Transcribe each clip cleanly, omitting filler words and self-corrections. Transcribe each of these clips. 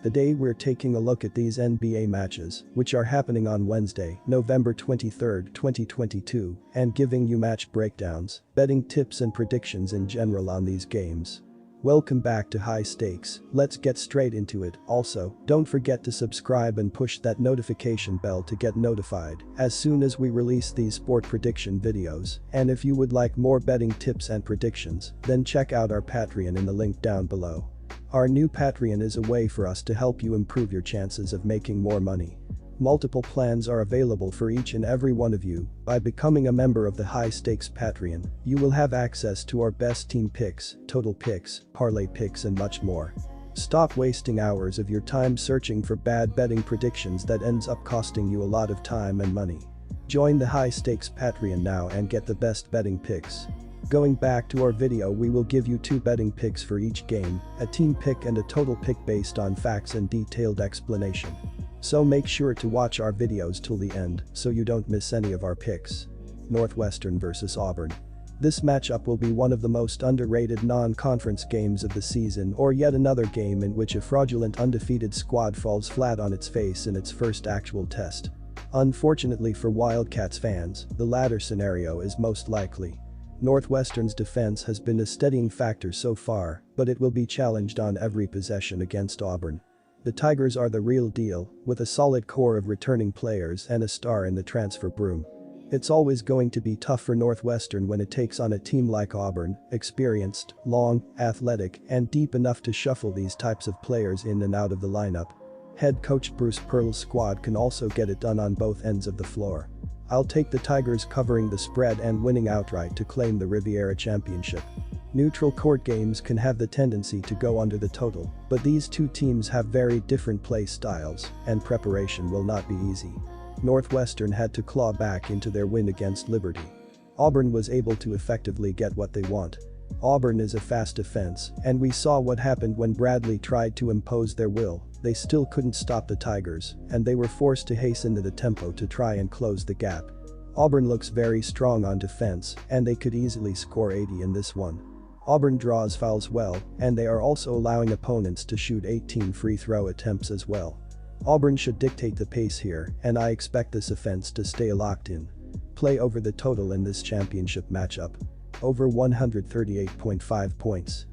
Today we're taking a look at these NBA matches, which are happening on Wednesday, November 23, 2022, and giving you match breakdowns, betting tips and predictions in general on these games. Welcome back to High Stakes, let's get straight into it. Also, don't forget to subscribe and push that notification bell to get notified as soon as we release these sport prediction videos, and if you would like more betting tips and predictions, then check out our Patreon in the link down below. Our new Patreon is a way for us to help you improve your chances of making more money. Multiple plans are available for each and every one of you. By becoming a member of the High Stakes Patreon, you will have access to our best team picks, total picks, parlay picks and much more. Stop wasting hours of your time searching for bad betting predictions that ends up costing you a lot of time and money. Join the High Stakes Patreon now and get the best betting picks. Going back to our video, we will give you 2 betting picks for each game, a team pick and a total pick based on facts and detailed explanation. So make sure to watch our videos till the end so you don't miss any of our picks. Northwestern vs Auburn. This matchup will be one of the most underrated non-conference games of the season, or yet another game in which a fraudulent undefeated squad falls flat on its face in its first actual test. Unfortunately for Wildcats fans, the latter scenario is most likely. Northwestern's defense has been a steadying factor so far, but it will be challenged on every possession against Auburn. The Tigers are the real deal, with a solid core of returning players and a star in the transfer broom. It's always going to be tough for Northwestern when it takes on a team like Auburn, experienced, long, athletic, and deep enough to shuffle these types of players in and out of the lineup. Head coach Bruce Pearl's squad can also get it done on both ends of the floor. I'll take the Tigers covering the spread and winning outright to claim the Riviera Championship. Neutral court games can have the tendency to go under the total, but these two teams have very different play styles, and preparation will not be easy. Northwestern had to claw back into their win against Liberty. Auburn was able to effectively get what they want. Auburn is a fast offense, and we saw what happened when Bradley tried to impose their will. They still couldn't stop the Tigers, and they were forced to hasten the tempo to try and close the gap. Auburn looks very strong on defense, and they could easily score 80 in this one. Auburn draws fouls well, and they are also allowing opponents to shoot 18 free throw attempts as well. Auburn should dictate the pace here, and I expect this offense to stay locked in. Play over the total in this championship matchup. Over 138.5 points.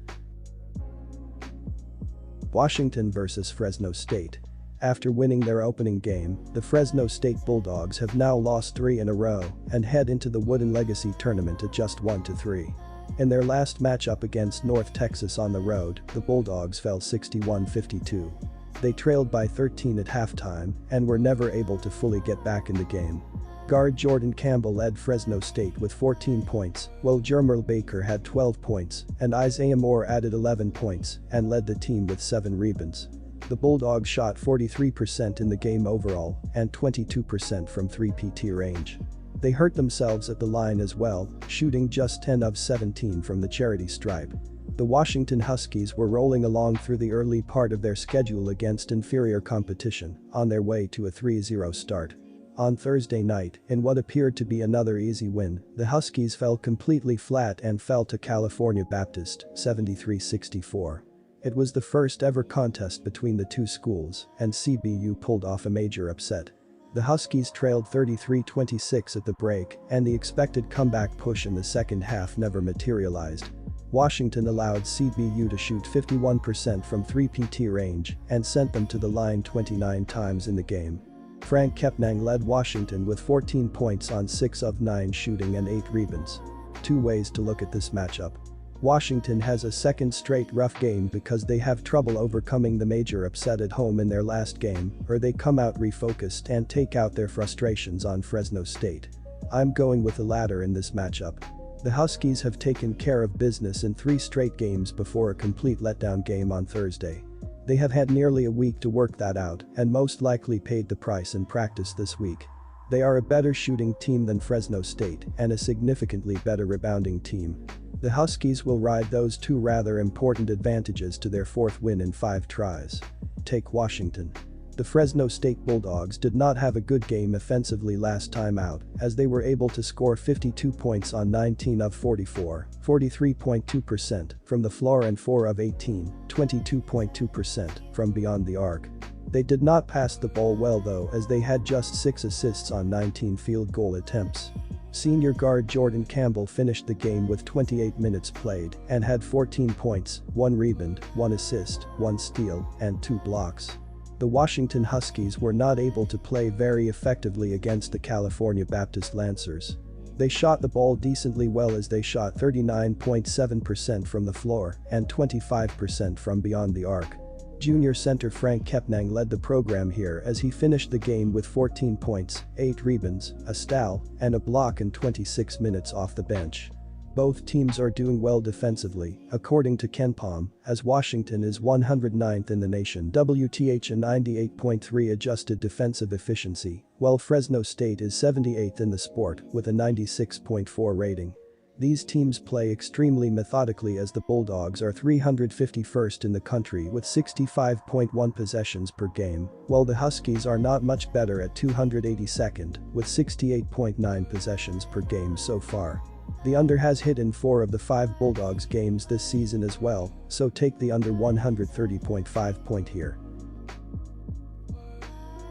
Washington vs Fresno State. After winning their opening game, the Fresno State Bulldogs have now lost 3 in a row and head into the Wooden Legacy tournament at just 1-3. In their last matchup against North Texas on the road, the Bulldogs fell 61-52. They trailed by 13 at halftime and were never able to fully get back in the game. Guard Jordan Campbell led Fresno State with 14 points, while Jermel Baker had 12 points, and Isaiah Moore added 11 points and led the team with 7 rebounds. The Bulldogs shot 43% in the game overall and 22% from 3-PT range. They hurt themselves at the line as well, shooting just 10 of 17 from the charity stripe. The Washington Huskies were rolling along through the early part of their schedule against inferior competition, on their way to a 3-0 start. On Thursday night, in what appeared to be another easy win, the Huskies fell completely flat and fell to California Baptist, 73-64. It was the first ever contest between the two schools, and CBU pulled off a major upset. The Huskies trailed 33-26 at the break, and the expected comeback push in the second half never materialized. Washington allowed CBU to shoot 51% from 3-PT range and sent them to the line 29 times in the game. Frank Kepnang led Washington with 14 points on 6 of 9 shooting and 8 rebounds. 2 ways to look at this matchup. Washington has a second straight rough game because they have trouble overcoming the major upset at home in their last game, or they come out refocused and take out their frustrations on Fresno State. I'm going with the latter in this matchup. The Huskies have taken care of business in 3 straight games before a complete letdown game on Thursday. They have had nearly a week to work that out and most likely paid the price in practice this week. They are a better shooting team than Fresno State and a significantly better rebounding team. The Huskies will ride those 2 rather important advantages to their 4th win in 5 tries. Take Washington. The Fresno State Bulldogs did not have a good game offensively last time out, as they were able to score 52 points on 19 of 44, 43.2% from the floor and 4 of 18, 22.2% from beyond the arc. They did not pass the ball well though, as they had just 6 assists on 19 field goal attempts. Senior guard Jordan Campbell finished the game with 28 minutes played and had 14 points, 1 rebound, 1 assist, 1 steal, and 2 blocks. The Washington Huskies were not able to play very effectively against the California Baptist Lancers. They shot the ball decently well, as they shot 39.7% from the floor and 25% from beyond the arc. Junior center Frank Kepnang led the program here, as he finished the game with 14 points, 8 rebounds, a steal, and a block in 26 minutes off the bench. Both teams are doing well defensively, according to KenPom, as Washington is 109th in the nation with a 98.3 adjusted defensive efficiency, while Fresno State is 78th in the sport with a 96.4 rating. These teams play extremely methodically, as the Bulldogs are 351st in the country with 65.1 possessions per game, while the Huskies are not much better at 282nd with 68.9 possessions per game so far. The under has hit in 4 of the 5 Bulldogs games this season as well, so take the under 130.5 point here.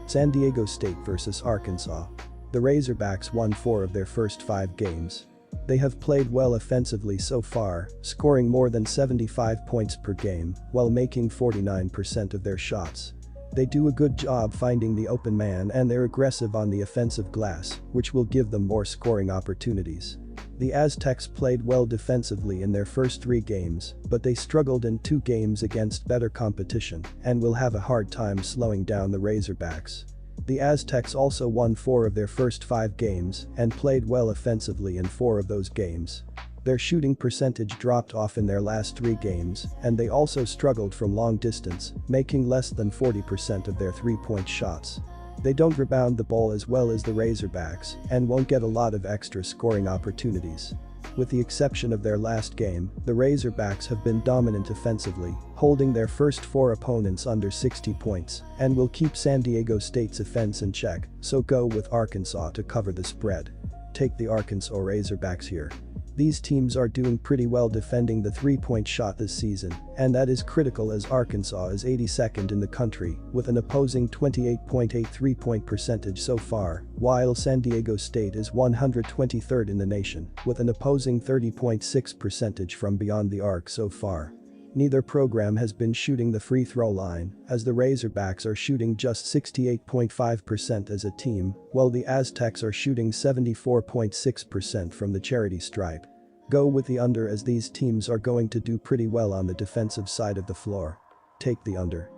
San Diego State vs Arkansas. The Razorbacks won 4 of their first 5 games. They have played well offensively so far, scoring more than 75 points per game while making 49% of their shots. They do a good job finding the open man, and they're aggressive on the offensive glass, which will give them more scoring opportunities. The Aztecs played well defensively in their first 3 games, but they struggled in 2 games against better competition and will have a hard time slowing down the Razorbacks. The Aztecs also won 4 of their first 5 games and played well offensively in 4 of those games. Their shooting percentage dropped off in their last 3 games, and they also struggled from long distance, making less than 40% of their 3-point shots. They don't rebound the ball as well as the Razorbacks and won't get a lot of extra scoring opportunities. With the exception of their last game, the Razorbacks have been dominant offensively, holding their first 4 opponents under 60 points, and will keep San Diego State's offense in check, so go with Arkansas to cover the spread. Take the Arkansas Razorbacks here. These teams are doing pretty well defending the 3-point shot this season, and that is critical, as Arkansas is 82nd in the country with an opposing 28.8 3-point percentage so far, while San Diego State is 123rd in the nation with an opposing 30.6 percentage from beyond the arc so far. Neither program has been shooting the free throw line, as the Razorbacks are shooting just 68.5% as a team, while the Aztecs are shooting 74.6% from the charity stripe. Go with the under, as these teams are going to do pretty well on the defensive side of the floor. Take the under.